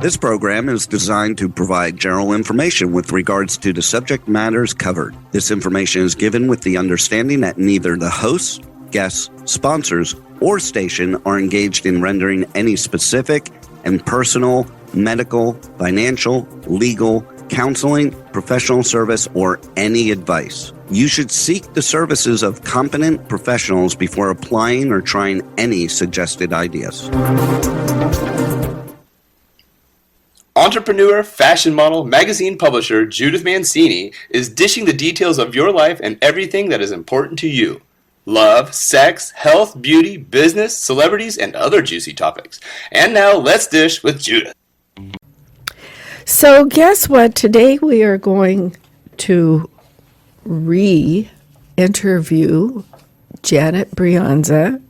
This program is designed to provide general information with regards to the subject matters covered. This information is given with the understanding that neither the hosts, guests, sponsors, or station are engaged in rendering any specific and personal, medical, financial, legal, counseling, professional service, or any advice. You should seek the services of competent professionals before applying or trying any suggested ideas. Entrepreneur, fashion model, magazine publisher Judith Mancini is dishing the details of your life and everything that is important to you. Love, sex, health, beauty, business, celebrities, and other juicy topics. And now let's dish with Judith. So guess what? Today we are going to re-interview Janet Brienza,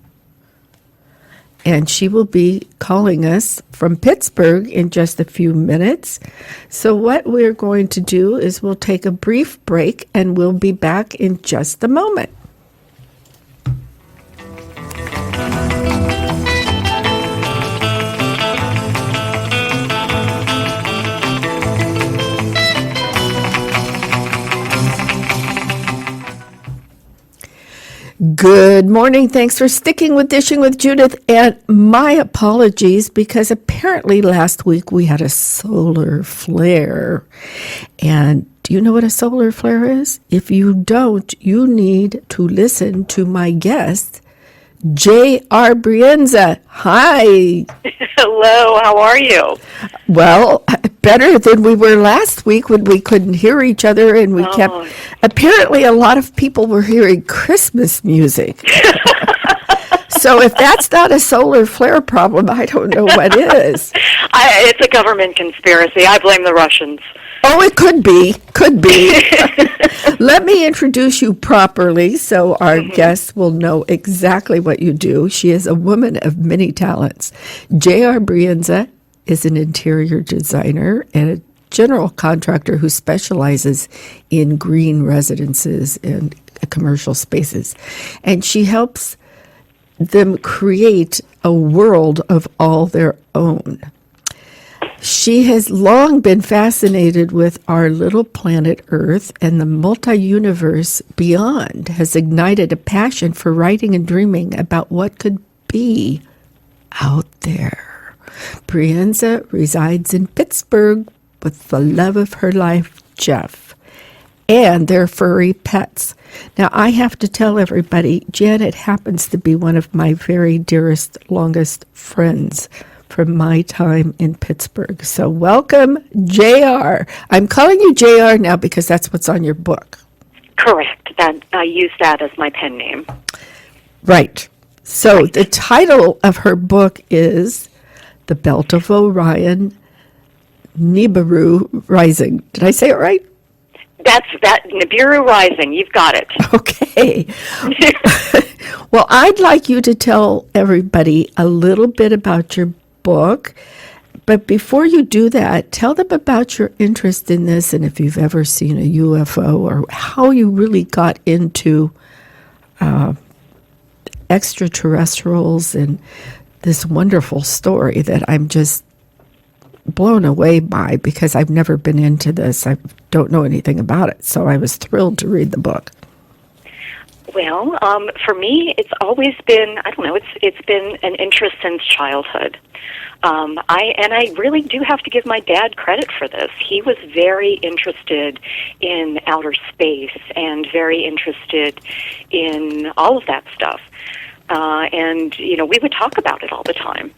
and she will be calling us from Pittsburgh in just a few minutes. So what we're going to do is we'll take a brief break, and we'll be back in just a moment. Good morning. Thanks for sticking with Dishing with Judith. And my apologies, because apparently last week we had a solar flare. And do you know what a solar flare is? If you don't, you need to listen to my guest, J.R. Brienza. Hi. Hello, how are you? Well, better than we were last week when we couldn't hear each other and we kept... Apparently, a lot of people were hearing Christmas music. So if that's not a solar flare problem, I don't know what is. It's a government conspiracy. I blame the Russians. Oh, it could be. Could be. Let me introduce you properly so our guests will know exactly what you do. She is a woman of many talents. J.R. Brienza is an interior designer and a general contractor who specializes in green residences and commercial spaces. And she helps them create a world of all their own. She has long been fascinated with our little planet Earth, and the multi-universe beyond has ignited a passion for writing and dreaming about what could be out there. Brienza resides in Pittsburgh with the love of her life, Jeff, and their furry pets. Now, I have to tell everybody, Janet happens to be one of my very dearest, longest friends from my time in Pittsburgh. So welcome, JR. I'm calling you JR now because that's what's on your book. Correct. I use that as my pen name. Right. So the title of her book is The Belt of Orion, Nibiru Rising. Did I say it right? That's Nibiru Rising. You've got it. Okay. Well, I'd like you to tell everybody a little bit about your book. But before you do that, tell them about your interest in this and if you've ever seen a UFO or how you really got into extraterrestrials and this wonderful story that I'm just blown away by because I've never been into this. I don't know anything about it, so I was thrilled to read the book. Well, for me, it's always been, it's been an interest since childhood. I really do have to give my dad credit for this. He was very interested in outer space and very interested in all of that stuff. And we would talk about it all the time.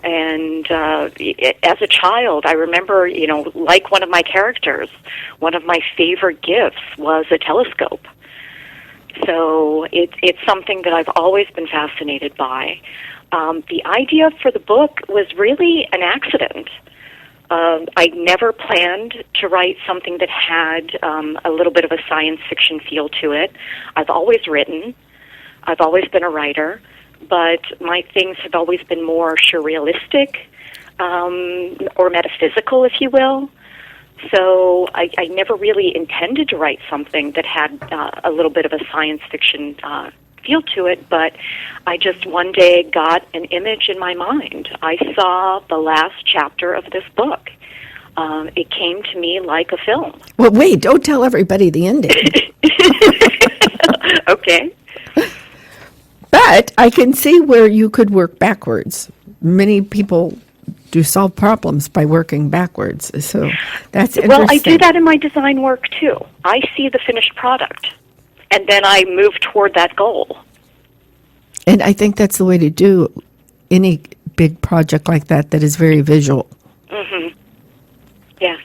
And as a child, I remember, like one of my characters, one of my favorite gifts was a telescope. So it's something that I've always been fascinated by. The idea for the book was really an accident. I never planned to write something that had a little bit of a science fiction feel to it. I've always written. I've always been a writer. But my things have always been more surrealistic or metaphysical, if you will. So I never really intended to write something that had a little bit of a science fiction feel to it, but I just one day got an image in my mind. I saw the last chapter of this book. It came to me like a film. Well, wait, don't tell everybody the ending. Okay. But I can see where you could work backwards. Many people do solve problems by working backwards. So that's interesting. Well, I do that in my design work, too. I see the finished product, and then I move toward that goal. And I think that's the way to do any big project like that is very visual. Mm-hmm. Yes.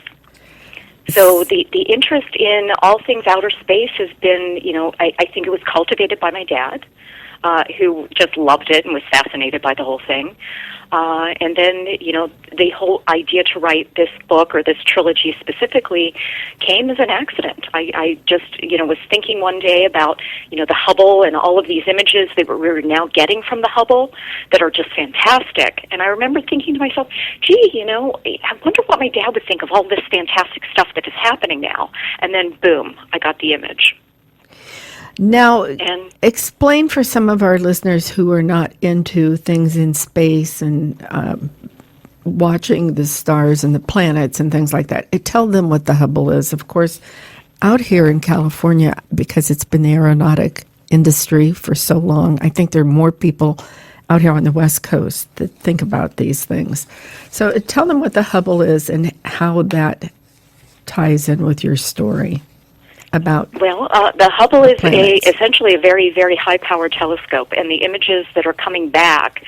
So the interest in all things outer space has been, I think it was cultivated by my dad, who just loved it and was fascinated by the whole thing. And then, the whole idea to write this book or this trilogy specifically came as an accident. I just, was thinking one day about, the Hubble and all of these images that we were now getting from the Hubble that are just fantastic. And I remember thinking to myself, gee, I wonder what my dad would think of all this fantastic stuff that is happening now. And then, boom, I got the image. Now, explain for some of our listeners who are not into things in space and watching the stars and the planets and things like that. Tell them what the Hubble is. Of course, out here in California, because it's been the aeronautic industry for so long, I think there are more people out here on the West Coast that think about these things. So tell them what the Hubble is and how that ties in with your story. The Hubble is essentially a very, very high-powered telescope, and the images that are coming back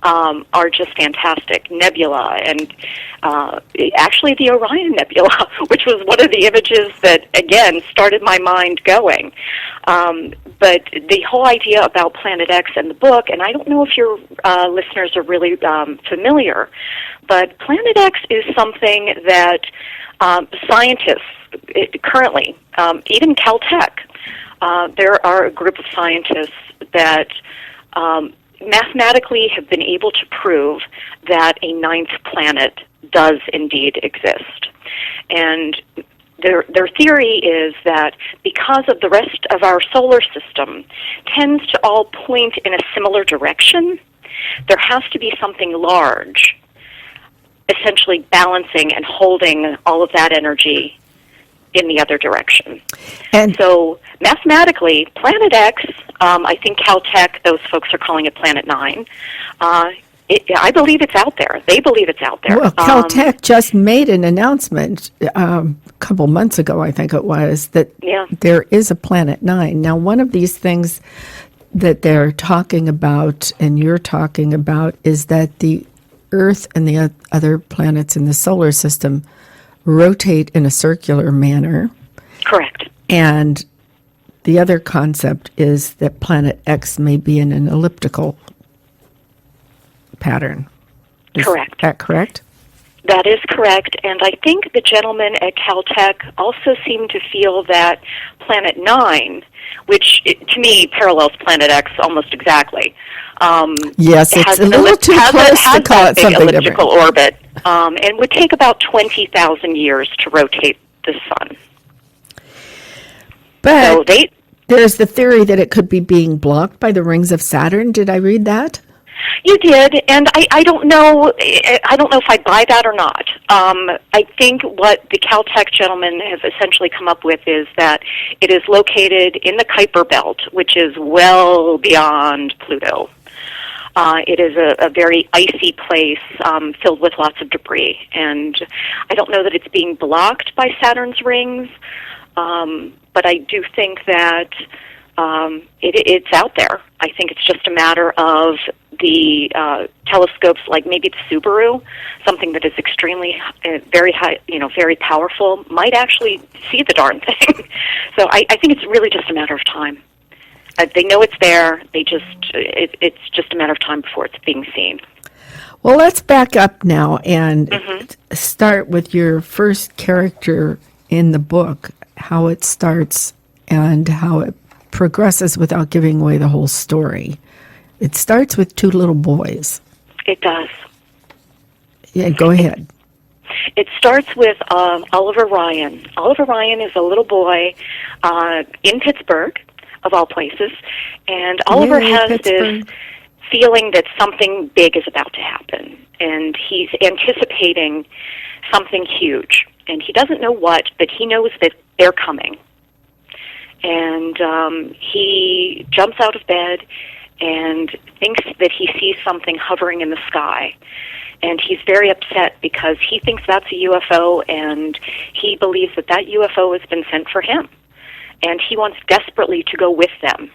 are just fantastic. Nebula, and actually the Orion Nebula, which was one of the images that, again, started my mind going. But the whole idea about Planet X and the book, and I don't know if your listeners are really familiar, but Planet X is something that scientists currently, even Caltech, there are a group of scientists that mathematically have been able to prove that a ninth planet does indeed exist. And their theory is that because of the rest of our solar system tends to all point in a similar direction, there has to be something large, essentially balancing and holding all of that energy in the other direction. And so mathematically, Planet X, I think Caltech, those folks are calling it Planet 9. I believe it's out there. They believe it's out there. Well, Caltech just made an announcement a couple months ago, I think it was, that there is a Planet 9. Now, one of these things that they're talking about and you're talking about is that the Earth and the other planets in the solar system rotate in a circular manner. Correct. And the other concept is that Planet X may be in an elliptical pattern. Is that correct? That is correct. And I think the gentlemen at Caltech also seem to feel that Planet 9, which to me parallels Planet X almost exactly. Yes, it's a little too close to call it something different. Elliptical orbit, and would take about 20,000 years to rotate the sun. But so there's the theory that it could be being blocked by the rings of Saturn. Did I read that? You did, and I don't know. I don't know if I buy that or not. I think what the Caltech gentlemen have essentially come up with is that it is located in the Kuiper Belt, which is well beyond Pluto. It is a very icy place filled with lots of debris, and I don't know that it's being blocked by Saturn's rings, but I do think that it's out there. I think it's just a matter of the telescopes, like maybe the Subaru, something that is extremely, very high, very powerful, might actually see the darn thing. So I think it's really just a matter of time. They know it's there. It's just a matter of time before it's being seen. Well, let's back up now and start with your first character in the book, how it starts and how it progresses without giving away the whole story. It starts with two little boys. It does. Yeah, go ahead. It starts with Oliver Ryan. Oliver Ryan is a little boy in Pittsburgh. of all places. And Oliver has this feeling that something big is about to happen, and he's anticipating something huge. And he doesn't know what, but he knows that they're coming. And he jumps out of bed and thinks that he sees something hovering in the sky. And he's very upset because he thinks that's a UFO, and he believes that that UFO has been sent for him. And he wants desperately to go with them.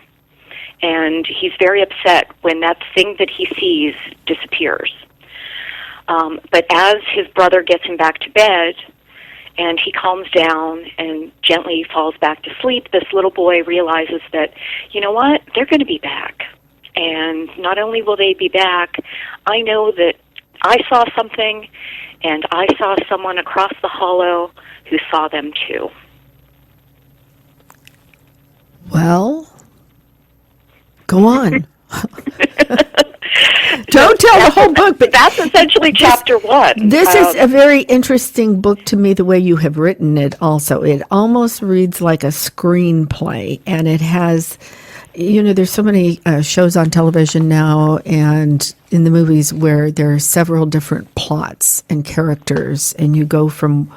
And he's very upset when that thing that he sees disappears. But as his brother gets him back to bed, and he calms down and gently falls back to sleep, this little boy realizes that, you know what, they're going to be back. And not only will they be back, I know that I saw something, and I saw someone across the hollow who saw them too. Well, go on. Don't tell the whole book, but that's essentially chapter 1. This is a very interesting book to me, the way you have written it also. It almost reads like a screenplay, and it has, there's so many shows on television now and in the movies where there are several different plots and characters, and you go from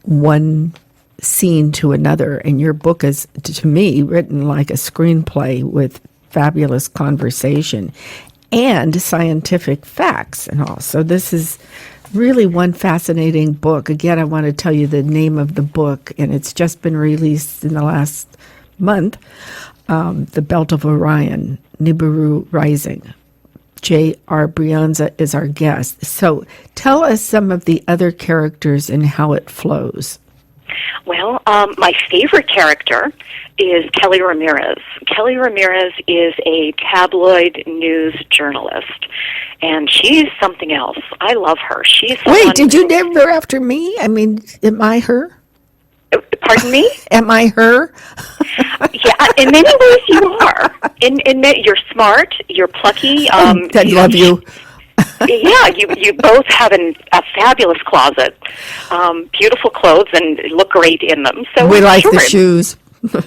one scene to another, and your book is, to me, written like a screenplay with fabulous conversation and scientific facts and all. So this is really one fascinating book. Again, I want to tell you the name of the book, and it's just been released in the last month. The Belt of Orion, Nibiru Rising. J.R. Brienza is our guest. So tell us some of the other characters and how it flows. Well, my favorite character is Kelly Ramirez. Kelly Ramirez is a tabloid news journalist, and she's something else. I love her. She's Wait, did you name her after me? I mean, am I her? Pardon me? Am I her? Yeah, in many ways you are. You're smart, you're plucky. I love you. Yeah, you both have a fabulous closet, beautiful clothes, and look great in them. So we like the shoes. So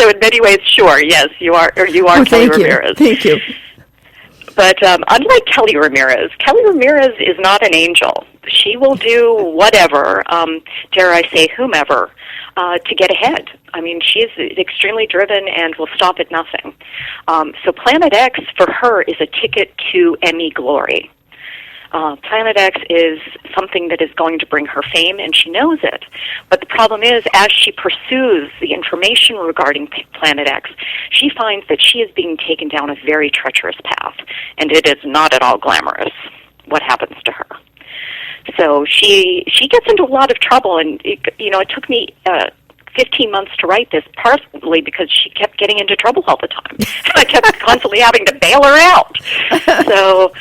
in many ways, sure, yes, you are Kelly Ramirez. Thank you. But unlike Kelly Ramirez is not an angel. She will do whatever, dare I say whomever, to get ahead. I mean, she is extremely driven and will stop at nothing. So Planet X, for her, is a ticket to Emmy glory. Planet X is something that is going to bring her fame, and she knows it. But the problem is, as she pursues the information regarding Planet X, she finds that she is being taken down a very treacherous path, and it is not at all glamorous what happens to her. So she gets into a lot of trouble, and it took me 15 months to write this, partly because she kept getting into trouble all the time. I kept constantly having to bail her out. So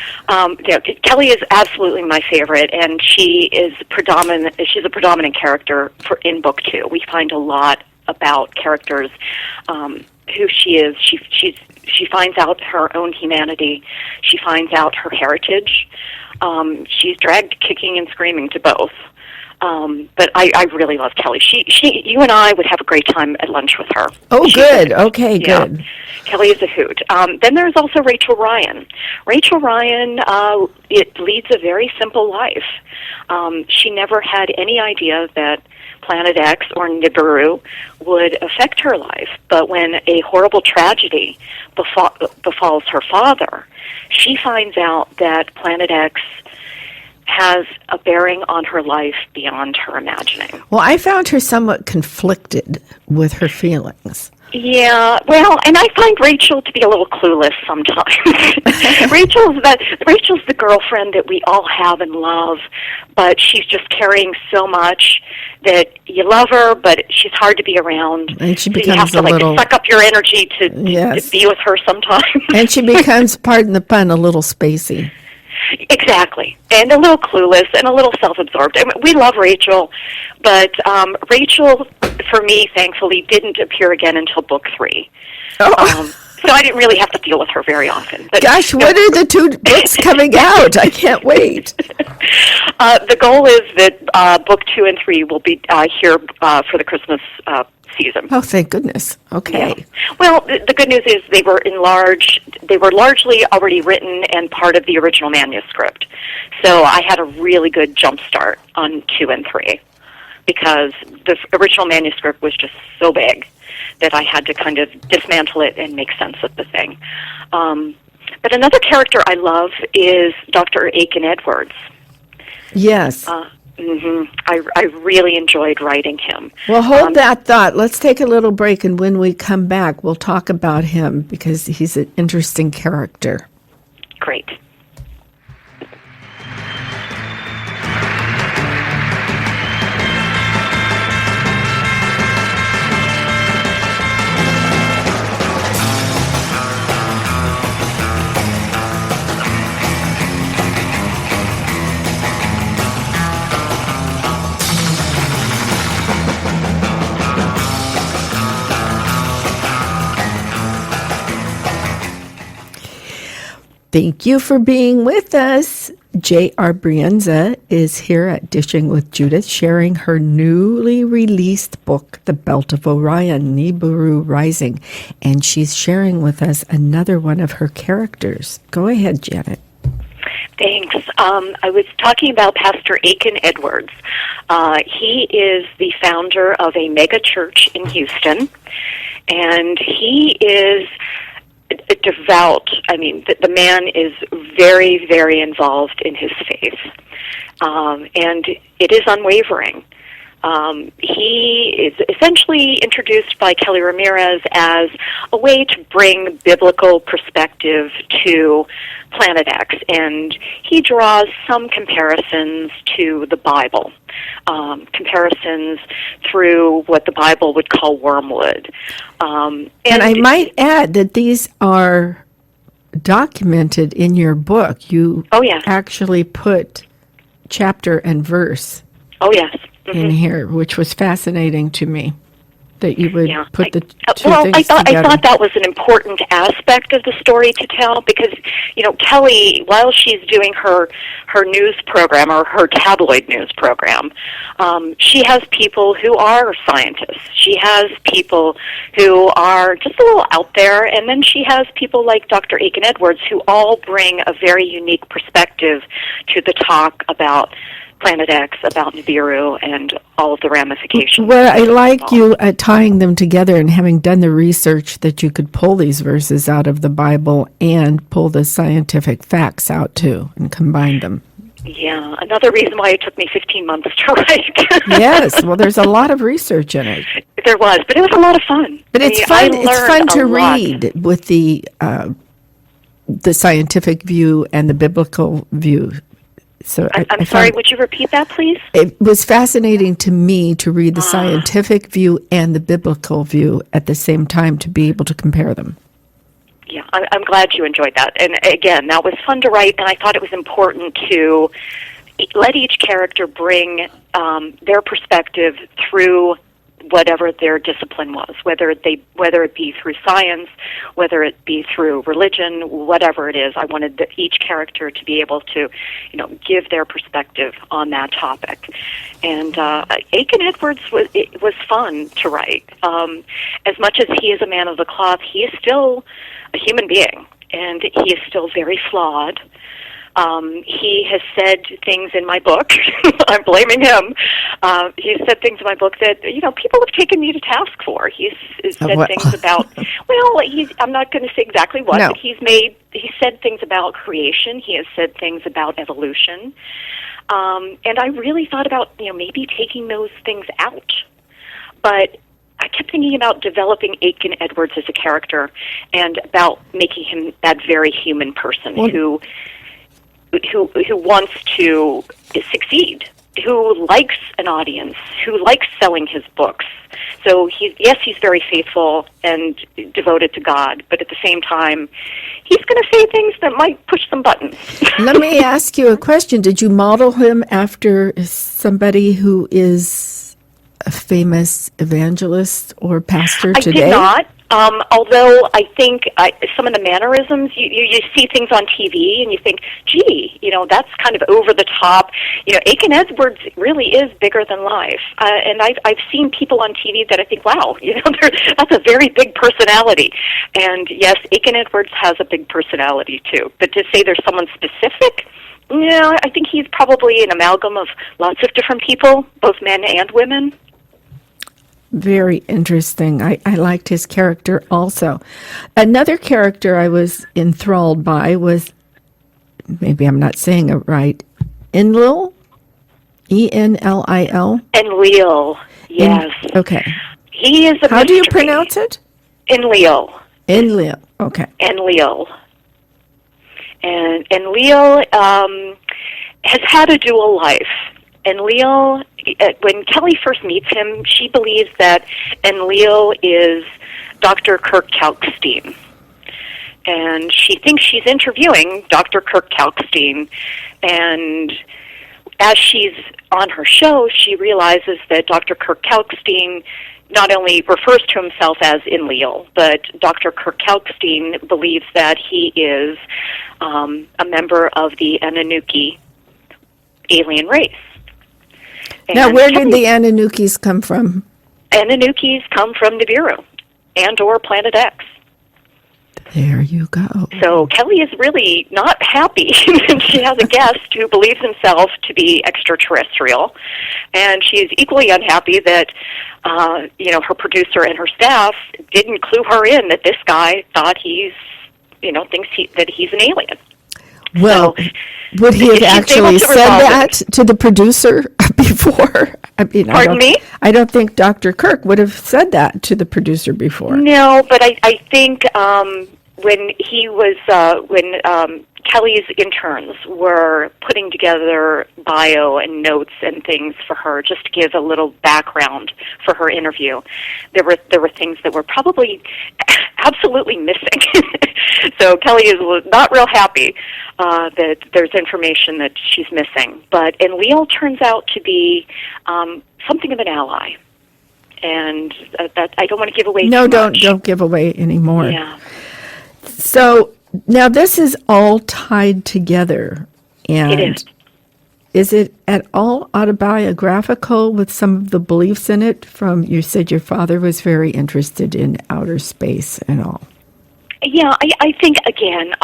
Kelly is absolutely my favorite, and she is predominant. She's a predominant character in book 2. We find a lot about characters, who she is. She finds out her own humanity. She finds out her heritage. She's dragged kicking and screaming to both. But I really love Kelly. You and I would have a great time at lunch with her. Oh, good. Okay, yeah. Good. Kelly is a hoot. Then there's also Rachel Ryan. Rachel Ryan leads a very simple life. She never had any idea that Planet X or Nibiru would affect her life. But when a horrible tragedy befalls her father, she finds out that Planet X has a bearing on her life beyond her imagining. Well, I found her somewhat conflicted with her feelings. Yeah, well, and I find Rachel to be a little clueless sometimes. Rachel's the girlfriend that we all have and love, but she's just carrying so much that you love her, but she's hard to be around. And she becomes so you have to little, suck up your energy to be with her sometimes. And she becomes, pardon the pun, a little spacey. Exactly, and a little clueless and a little self-absorbed. I mean, we love Rachel, but Rachel, for me, thankfully, didn't appear again until book 3. Oh. So I didn't really have to deal with her very often. But, gosh, when are the 2 books coming out? I can't wait. The goal is that book 2 and 3 will be here for the Christmas season. Oh, thank goodness. Okay. Yeah. Well, the good news is they were largely already written and part of the original manuscript. So I had a really good jump start on 2 and 3 because the original manuscript was just so big that I had to kind of dismantle it and make sense of the thing. But another character I love is Dr. Aiken Edwards. Yes. I really enjoyed writing him. Well, hold that thought. Let's take a little break, and when we come back, we'll talk about him because he's an interesting character. Great. Thank you for being with us. J.R. Brienza is here at Dishing with Judith, sharing her newly released book, The Belt of Orion, Nibiru Rising. And she's sharing with us another one of her characters. Go ahead, Janet. Thanks. I was talking about Pastor Aiken Edwards. He is the founder of a mega church in Houston, and he is devout. I mean, the man is very, very involved in his faith, and it is unwavering. He is essentially introduced by Kelly Ramirez as a way to bring biblical perspective to Planet X, and he draws some comparisons to the Bible, comparisons through what the Bible would call wormwood. And I might add that these are documented in your book. You actually put chapter and verse in here, which was fascinating to me, that you would put the two things together. I thought that was an important aspect of the story to tell because, you know, Kelly, while she's doing her news program or her tabloid news program, she has people who are scientists. She has people who are just a little out there, and then she has people like Dr. Aiken Edwards who all bring a very unique perspective to the talk about Planet X, about Nibiru, and all of the ramifications. Well, I like you tying them together and having done the research that you could pull these verses out of the Bible and pull the scientific facts out too and combine them. Yeah, another reason why it took me 15 months to write. Yes, well, there's a lot of research in it. There was, but it was a lot of fun. But it's fun. It's fun to read with the scientific view and the biblical view. So I'm sorry, would you repeat that, please? It was fascinating to me to read the scientific view and the biblical view at the same time to be able to compare them. Yeah, I'm glad you enjoyed that. And again, that was fun to write, and I thought it was important to let each character bring their perspective through whatever their discipline was, whether it be through science, whether it be through religion, whatever it is. I wanted each character to be able to, give their perspective on that topic. And Aiken Edwards was fun to write. As much as he is a man of the cloth, he is still a human being, and he is still very flawed. He has said things in my book. I'm blaming him. He's said things in my book that people have taken me to task for. He's said things about. Well, I'm not going to say exactly what, but he said things about creation. He has said things about evolution, and I really thought about maybe taking those things out, but I kept thinking about developing Aiken Edwards as a character and about making him that very human person who wants to succeed, who likes an audience, who likes selling his books. So he's very faithful and devoted to God, but at the same time, he's going to say things that might push some buttons. Let me ask you a question. Did you model him after somebody who is a famous evangelist or pastor today? Although I think some of the mannerisms, you see things on TV and you think, gee, that's kind of over the top. Aiken Edwards really is bigger than life. And I've seen people on TV that I think, wow, that's a very big personality. And yes, Aiken Edwards has a big personality too. But to say there's someone specific, no, I think he's probably an amalgam of lots of different people, both men and women. Very interesting. I liked his character also. Another character I was enthralled by was, maybe I'm not saying it right, Enlil? Enlil? Enlil, yes. Okay. He is a How do you mystery. pronounce it? Enlil. Enlil, okay. Enlil. And Enlil has had a dual life. Enlil, when Kelly first meets him, she believes that Enlil is Dr. Kirk Kalkstein. And she thinks she's interviewing Dr. Kirk Kalkstein. And as she's on her show, she realizes that Dr. Kirk Kalkstein not only refers to himself as Enlil, but Dr. Kirk Kalkstein believes that he is a member of the Anunnaki alien race. Now, where did the Anunnakis come from? Anunnakis come from Nibiru and or Planet X. There you go. So Kelly is really not happy that she has a guest who believes himself to be extraterrestrial, and she is equally unhappy that her producer and her staff didn't clue her in that this guy thought thinks that he's an alien. Well, so, would he have actually said that to the producer before? I mean, Pardon me? I don't think Dr. Kirk would have said that to the producer before. No, but I think when Kelly's interns were putting together bio and notes and things for her, just to give a little background for her interview, there were things that were probably absolutely missing. So Kelly is not real happy that there's information that she's missing. But Enlil turns out to be something of an ally. And that I don't want to give away too much. No, don't give away anymore. Yeah. So now this is all tied together. And it is it at all autobiographical with some of the beliefs in it? You said your father was very interested in outer space and all. Yeah, I think, again,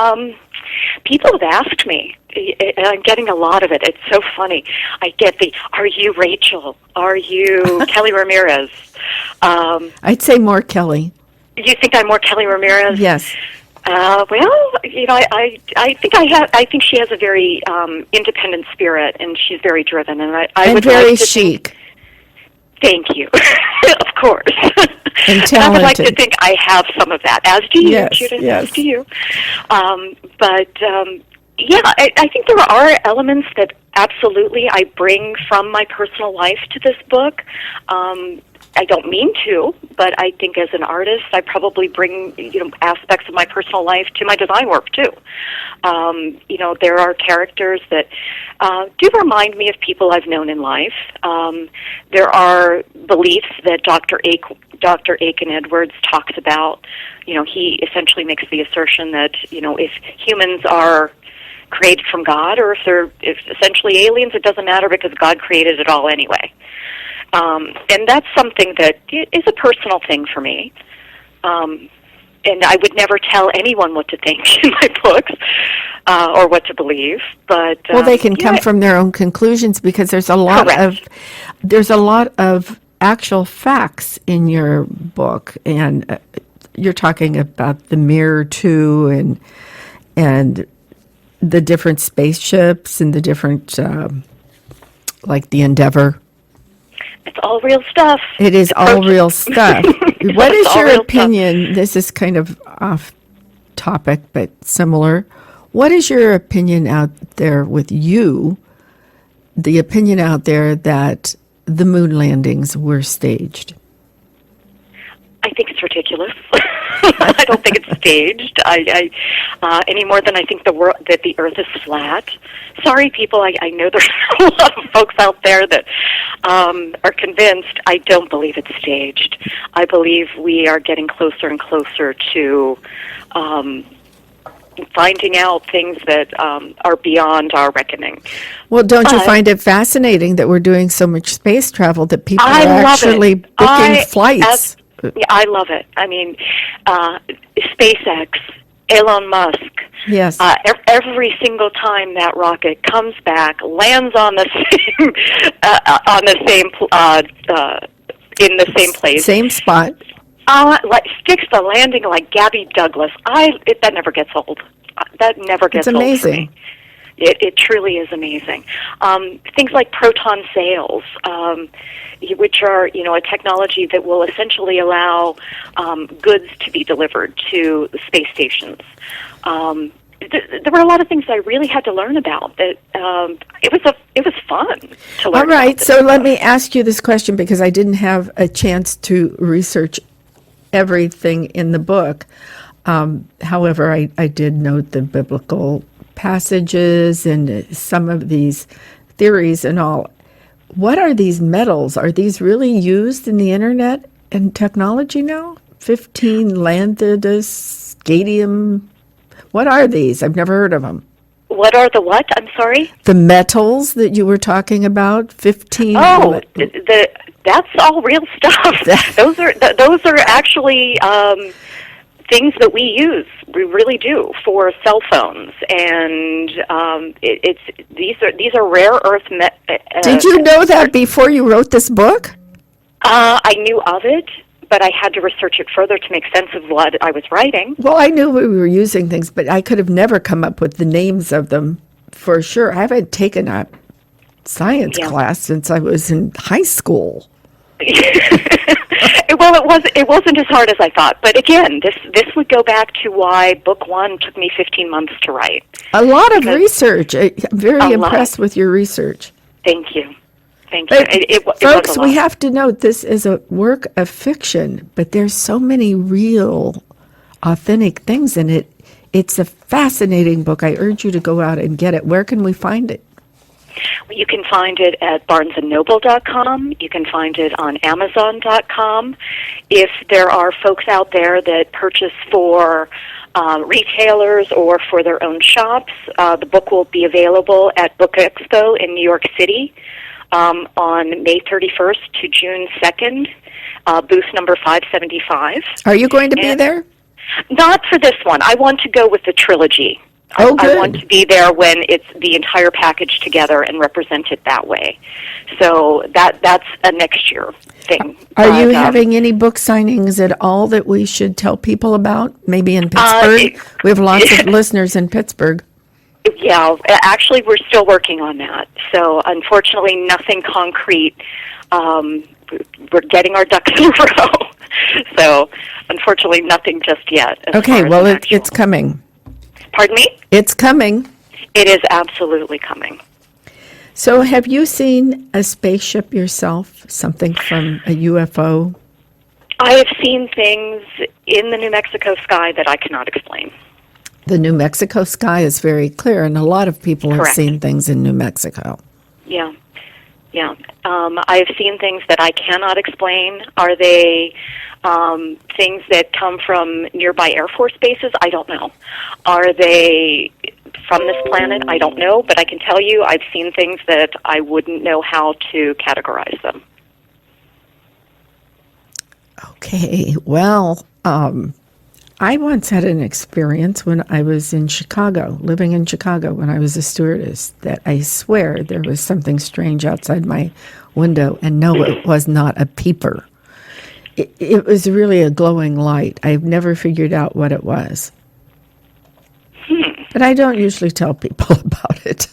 people have asked me, and I'm getting a lot of it. It's so funny. I get are you Rachel? Are you Kelly Ramirez? I'd say more Kelly. You think I'm more Kelly Ramirez? Yes. Well, I think she has a very independent spirit, and she's very driven, and I would very like to chic. Thank you. Of course. And talented. I would like to think I have some of that, as do you, yes, Judith, yes. as do you. I think there are elements that absolutely I bring from my personal life to this book. I don't mean to, but I think as an artist, I probably bring aspects of my personal life to my design work too. There are characters that do remind me of people I've known in life. There are beliefs that Dr. Aiken Edwards talks about. He essentially makes the assertion that if humans are created from God, or if essentially aliens, it doesn't matter because God created it all anyway. And that's something that is a personal thing for me. And I would never tell anyone what to think in my books or what to believe. But they can come from their own conclusions because there's a lot of actual facts in your book, and you're talking about the Mirror 2 and the different spaceships and the different like the Endeavor. It's all real stuff. It is all real stuff. What is your opinion? Stuff. This is kind of off topic, but similar. What is your opinion out there with you? The opinion out there that the moon landings were staged? I think it's ridiculous. I don't think it's staged. Any more than I think that the Earth is flat. Sorry, people. I know there's a lot of folks out there that are convinced. I don't believe it's staged. I believe we are getting closer and closer to finding out things that are beyond our reckoning. Well, don't you find it fascinating that we're doing so much space travel that people are love actually it. booking flights? I love it. I mean, SpaceX, Elon Musk. Yes. Every single time that rocket comes back, lands on the same in the same place, Same spot. Sticks the landing like Gabby Douglas. That never gets old. That never gets It's old amazing. for me. It truly is amazing. Things like proton sails, which are a technology that will essentially allow goods to be delivered to the space stations. There were a lot of things I really had to learn about. That it was fun to learn. All right, about so this let stuff. me ask you this question because I didn't have a chance to research everything in the book. However, I did note the biblical passages and some of these theories and all. What are these metals? Are these really used in the internet and technology now? 15 landidus, scadium. What are these? I've never heard of them. What are the what? I'm sorry. The metals that you were talking about, 15. Oh, that's all real stuff. Those are actually things that we use. We really do for cell phones, and these are rare earth. Did you know that before you wrote this book? I knew of it, but I had to research it further to make sense of what I was writing. Well, I knew we were using things, but I could have never come up with the names of them for sure. I haven't taken a science class since I was in high school. Well, it wasn't as hard as I thought. But again, this would go back to why book one took me 15 months to write. A lot of research. I'm very impressed with your research. Thank you. Thank you. But folks, we have to note this is a work of fiction, but there's so many real, authentic things in it. It's a fascinating book. I urge you to go out and get it. Where can we find it? You can find it at barnesandnoble.com. You can find it on amazon.com. If there are folks out there that purchase for retailers or for their own shops, the book will be available at Book Expo in New York City on May 31st to June 2nd, booth number 575. Are you going to be there? Not for this one. I want to go with the trilogy. Oh, good. I want to be there when it's the entire package together and represent it that way. So that's a next year thing. Are you having any book signings at all that we should tell people about? Maybe in Pittsburgh? We have lots of listeners in Pittsburgh. Yeah, actually, we're still working on that. So unfortunately, nothing concrete. We're getting our ducks in a row. So unfortunately, nothing just yet. Okay, well, it's coming. Pardon me? It's coming. It is absolutely coming. So have you seen a spaceship yourself, something from a UFO? I have seen things in the New Mexico sky that I cannot explain. The New Mexico sky is very clear, and a lot of people have Correct. seen things in New Mexico. Yeah. I have seen things that I cannot explain. Are they things that come from nearby Air Force bases? I don't know. Are they from this planet? I don't know, but I can tell you I've seen things that I wouldn't know how to categorize them. Okay, well, I once had an experience when I was in Chicago, living in Chicago when I was a stewardess, that I swear there was something strange outside my window, and no, it was not a peeper. It was really a glowing light. I've never figured out what it was. But I don't usually tell people about it.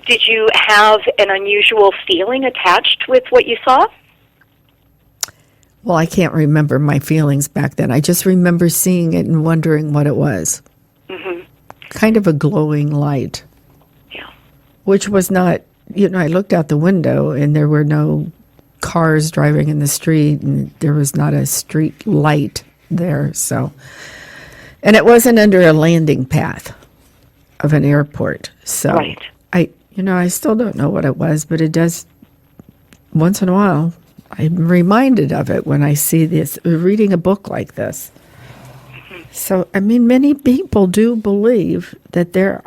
Did you have an unusual feeling attached with what you saw? Well, I can't remember my feelings back then. I just remember seeing it and wondering what it was. Mm-hmm. Kind of a glowing light. Yeah. Which was not, I looked out the window and there were no cars driving in the street and there was not a street light there. So, and it wasn't under a landing path of an airport. So Right. I still don't know what it was, but it does once in a while. I'm reminded of it when I see this, reading a book like this. So, many people do believe that there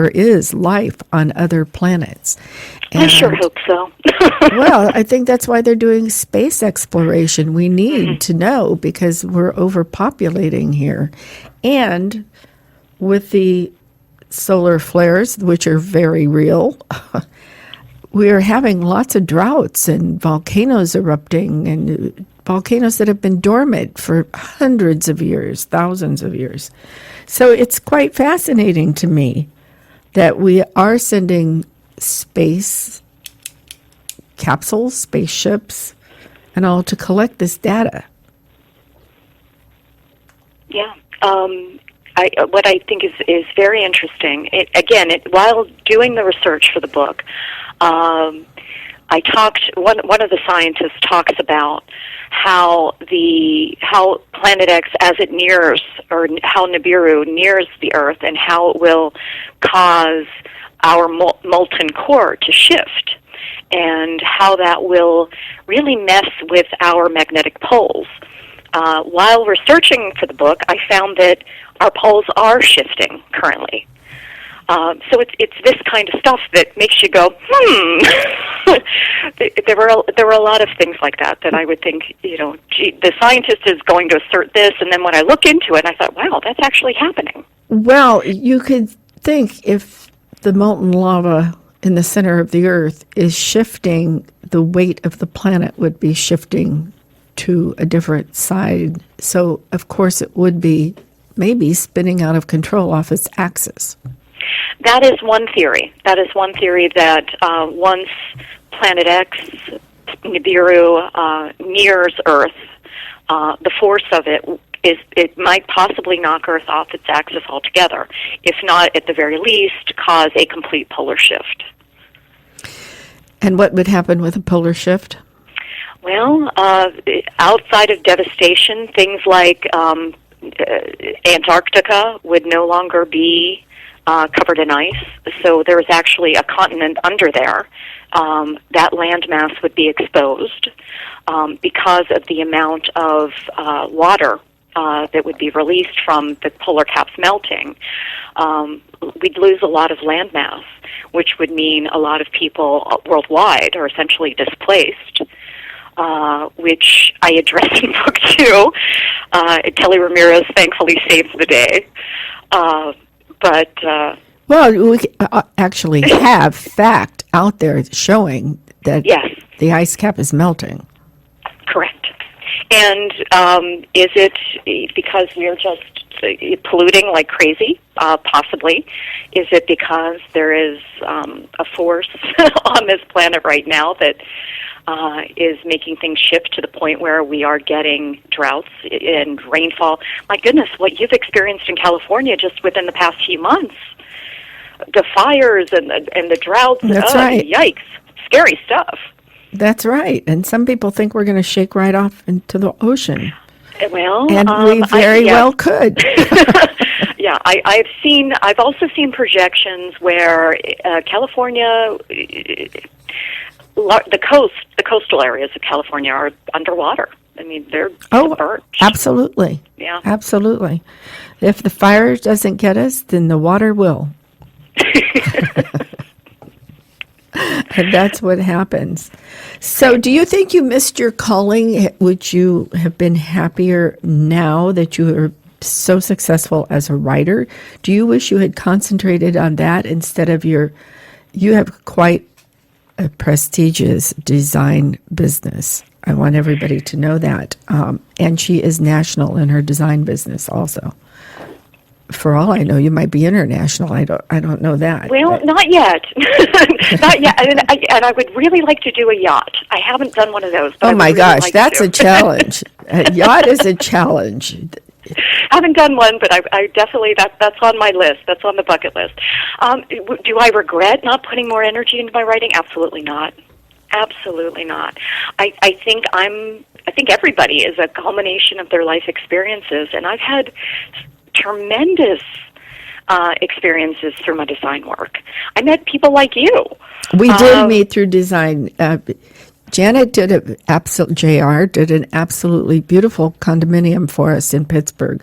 is life on other planets. I sure hope so. Well, I think that's why they're doing space exploration. We need to know because we're overpopulating here. And with the solar flares, which are very real, we are having lots of droughts and volcanoes erupting and volcanoes that have been dormant for hundreds of years, thousands of years. So it's quite fascinating to me that we are sending space capsules, spaceships, and all to collect this data. Yeah. What I think is very interesting, while doing the research for the book, one of the scientists talks about how Planet X, as it nears, or how Nibiru nears the Earth, and how it will cause our molten core to shift, and how that will really mess with our magnetic poles. While researching for the book, I found that our poles are shifting currently. So it's this kind of stuff that makes you go, There were a lot of things like that I would think, gee, the scientist is going to assert this, and then when I look into it, I thought, wow, that's actually happening. Well, you could think if the molten lava in the center of the Earth is shifting, the weight of the planet would be shifting to a different side. So, of course, it would be maybe spinning out of control off its axis. That is one theory. That once Planet X, Nibiru, nears Earth, the force of it might possibly knock Earth off its axis altogether, if not, at the very least, cause a complete polar shift. And what would happen with a polar shift? Well, outside of devastation, things like Antarctica would no longer be covered in ice, so there is actually a continent under there. That landmass would be exposed because of the amount of water that would be released from the polar caps melting. We'd lose a lot of landmass, which would mean a lot of people worldwide are essentially displaced. Which I address in book 2. Kelly Ramirez thankfully saves the day. Well, we actually have fact out there showing that Yes. the ice cap is melting. Correct. And is it because we're just polluting like crazy? Possibly. Is it because there is a force on this planet right now that is making things shift to the point where we are getting droughts and rainfall? My goodness, what you've experienced in California just within the past few months. The fires and the droughts. That's right. Yikes. Scary stuff. That's right. And some people think we're going to shake right off into the ocean. Well, and we very well could. Yeah, I've also seen projections where California, the coastal areas of California are underwater. I mean, they're submerged. Absolutely. Yeah. Absolutely. If the fire doesn't get us, then the water will. And that's what happens. So do you think you missed your calling? Would you have been happier now that you are so successful as a writer? Do you wish you had concentrated on that instead of you have quite a prestigious design business. I want everybody to know that. And she is national in her design business also. For all I know, you might be international. I don't know that. Well, not yet. Not yet. And I would really like to do a yacht. I haven't done one of those. But oh my gosh, that's a challenge. A yacht is a challenge. I haven't done one, but I definitely, that's on my list. That's on the bucket list. Do I regret not putting more energy into my writing? Absolutely not. Absolutely not. I think I'm I think everybody is a culmination of their life experiences, and I've had tremendous experiences through my design work. I met people like you. We did meet through design. Janet did JR did an absolutely beautiful condominium for us in Pittsburgh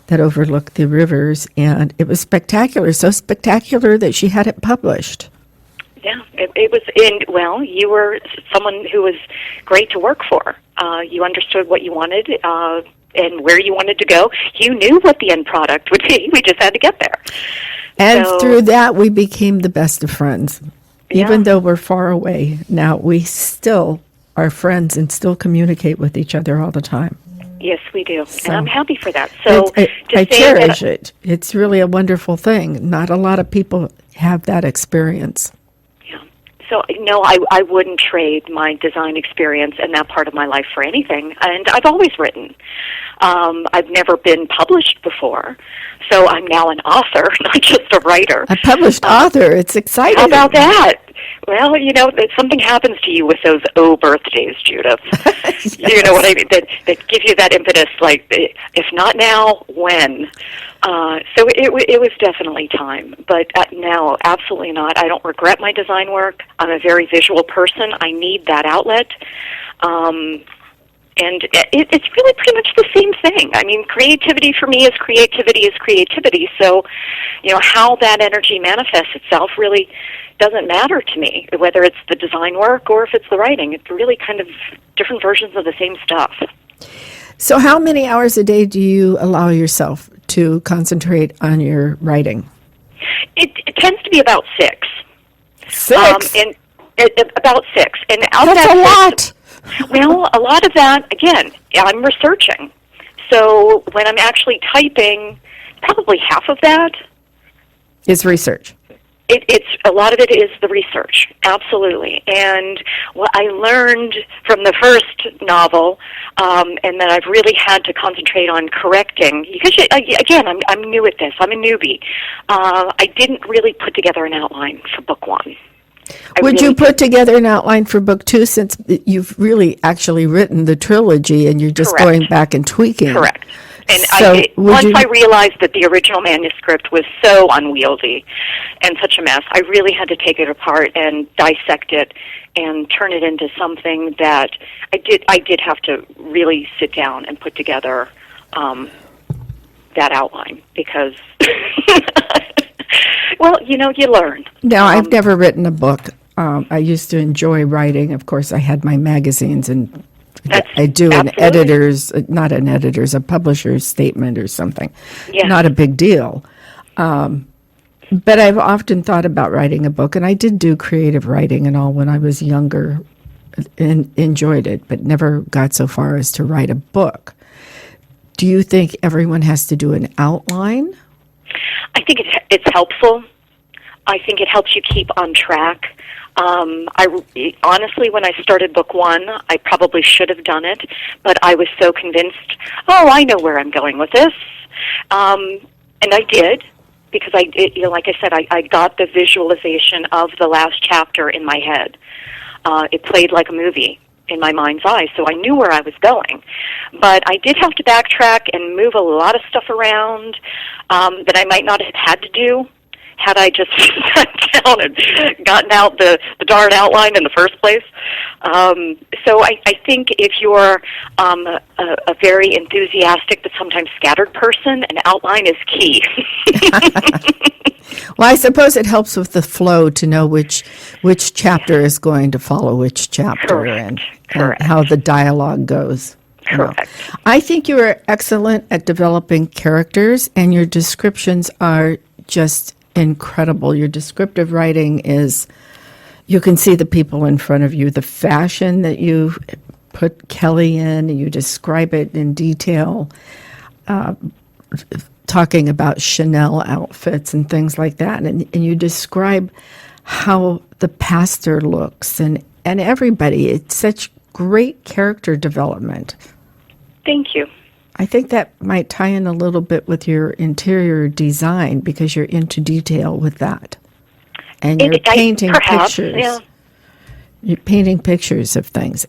that overlooked the rivers, and it was spectacular. So spectacular that she had it published. Yeah, it was you were someone who was great to work for. You understood what you wanted and where you wanted to go. You knew what the end product would be. We just had to get there. And through that, we became the best of friends. Even though we're far away now, we still are friends and still communicate with each other all the time. Yes, we do. So, and I'm happy for that. So I cherish it. It's really a wonderful thing. Not a lot of people have that experience. Yeah. So, no, I wouldn't trade my design experience and that part of my life for anything. And I've always written. I've never been published before. So I'm now an author, not just a writer. A published author. It's exciting. How about that? Well, something happens to you with those birthdays, Judith. Yes. You know what I mean? That give you that impetus, like, if not now, when? So it was definitely time. But no, absolutely not. I don't regret my design work. I'm a very visual person. I need that outlet. And it's really pretty much the same thing. I mean, creativity for me is creativity. So, how that energy manifests itself really doesn't matter to me, whether it's the design work or if it's the writing. It's really kind of different versions of the same stuff. So how many hours a day do you allow yourself to concentrate on your writing? It tends to be about 6. 6? About 6. And out That's of that a lot. 6, well, a lot of that, again, I'm researching. So when I'm actually typing, probably half of that is research. It's a lot of it is the research, absolutely. And what I learned from the first novel, and that I've really had to concentrate on correcting, because again, I'm new at this. I'm a newbie. I didn't really put together an outline for book 1. Would you put together an outline for book 2, since you've really actually written the trilogy and you're just going back and tweaking? Correct. And so once I realized that the original manuscript was so unwieldy and such a mess, I really had to take it apart and dissect it and turn it into something that I did have to really sit down and put together that outline, because well, you learn. Now, I've never written a book. I used to enjoy writing. Of course, I had my magazines, and I do a publisher's statement or something. Yeah. Not a big deal. But I've often thought about writing a book, and I did do creative writing and all when I was younger and enjoyed it, but never got so far as to write a book. Do you think everyone has to do an outline? I think it's helpful. I think it helps you keep on track. Honestly, when I started book 1, I probably should have done it, but I was so convinced, I know where I'm going with this. And I did, because like I said, I got the visualization of the last chapter in my head. It played like a movie in my mind's eye, so I knew where I was going. But I did have to backtrack and move a lot of stuff around that I might not have had to do had I just sat down and gotten out the darn outline in the first place. So I think if you're a very enthusiastic but sometimes scattered person, an outline is key. Well, I suppose it helps with the flow to know which chapter is going to follow which chapter. Correct. And how the dialogue goes. Correct. I think you are excellent at developing characters, and your descriptions are just incredible. Your descriptive writing is, you can see the people in front of you, the fashion that you put Kelly in, and you describe it in detail, talking about Chanel outfits and things like that. And you describe how the pastor looks and everybody. It's such great character development. Thank you. I think that might tie in a little bit with your interior design, because you're into detail with that. And you're painting pictures. Yeah. You're painting pictures of things.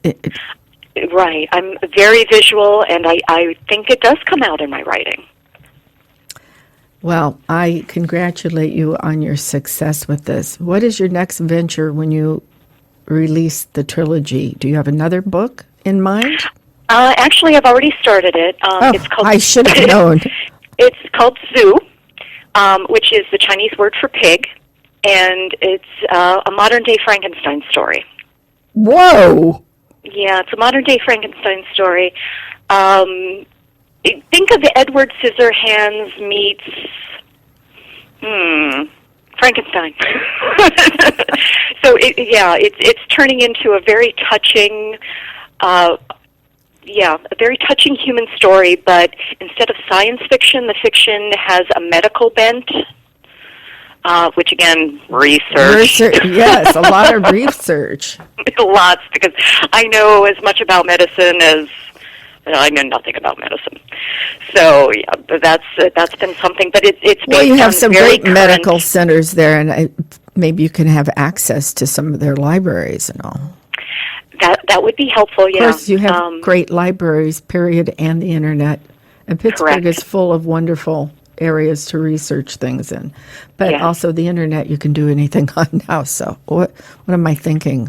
Right. I'm very visual, and I think it does come out in my writing. Well, I congratulate you on your success with this. What is your next venture when you release the trilogy? Do you have another book in mind? Actually, I've already started it. It's called, I should have known. It's called Zoo, which is the Chinese word for pig, and it's a modern-day Frankenstein story. Whoa! Yeah, it's a modern-day Frankenstein story. Think of Edward Scissorhands meets Frankenstein. So it's turning into a very touching, a very touching human story. But instead of science fiction, the fiction has a medical bent. Which again, research. Yes, a lot of research. Lots, because I know as much about medicine as I know nothing about medicine. So yeah, that's been something. But it's based well, you have some great current medical centers there, and maybe you can have access to some of their libraries and all. That would be helpful. Yeah. Of course, you have great libraries, period, and the internet. And Pittsburgh Correct. is full of wonderful areas to research things in, but also the internet you can do anything on now. So what am I thinking?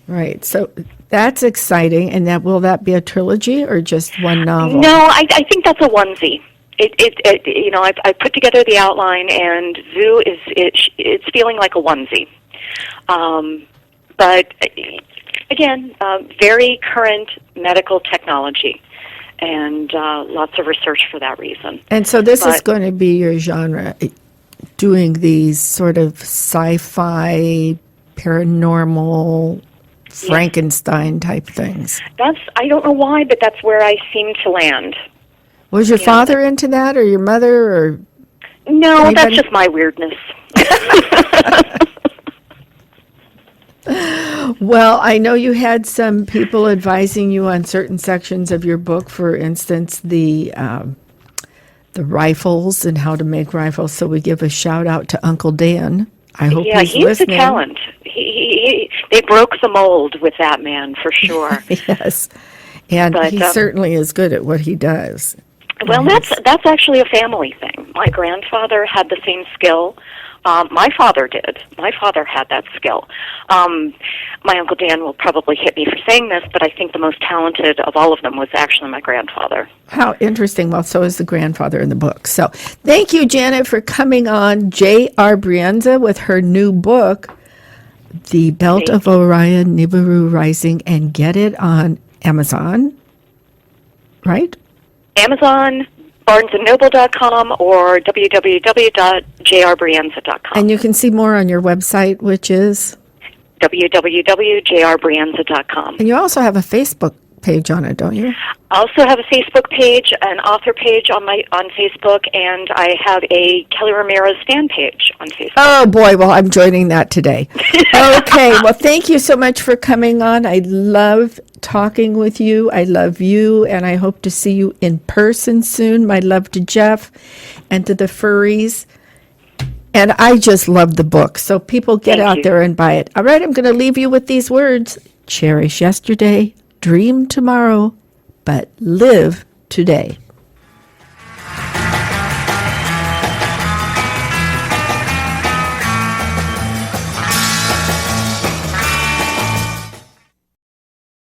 Right. So that's exciting. And will that be a trilogy or just one novel? No, I think that's a onesie. I put together the outline, and Zoo it's feeling like a onesie. But again, very current medical technology. And lots of research for that reason. And so this is going to be your genre, doing these sort of sci-fi, paranormal, Frankenstein type things. I don't know why, but that's where I seem to land. Was your father into that, or your mother, or no? Anybody? That's just my weirdness. Well, I know you had some people advising you on certain sections of your book. For instance, the rifles and how to make rifles. So we give a shout out to Uncle Dan. I hope he's listening. A talent. They broke the mold with that man for sure. Yes, and he certainly is good at what he does. Well, that's actually a family thing. My grandfather had the same skill. My father did. My father had that skill. My Uncle Dan will probably hit me for saying this, but I think the most talented of all of them was actually my grandfather. How interesting. Well, so is the grandfather in the book. So thank you, Janet, for coming on. J.R. Brienza with her new book, The Belt of Orion, Nibiru Rising, and get it on Amazon, right? Amazon, BarnesandNoble.com, or www.jrbrienza.com. And you can see more on your website, which is? www.jrbrienza.com. And you also have a Facebook page on it, don't you? I also have a Facebook page, an author page on Facebook, and I have a Kelly Ramirez fan page on Facebook. Oh, boy. Well, I'm joining that today. Okay. Well, thank you so much for coming on. I love talking with you. I love you, and I hope to see you in person soon. My love to Jeff and to the furries. And I just love the book. So people get out there and buy it. All right, I'm going to leave you with these words. Cherish yesterday, dream tomorrow, but live today.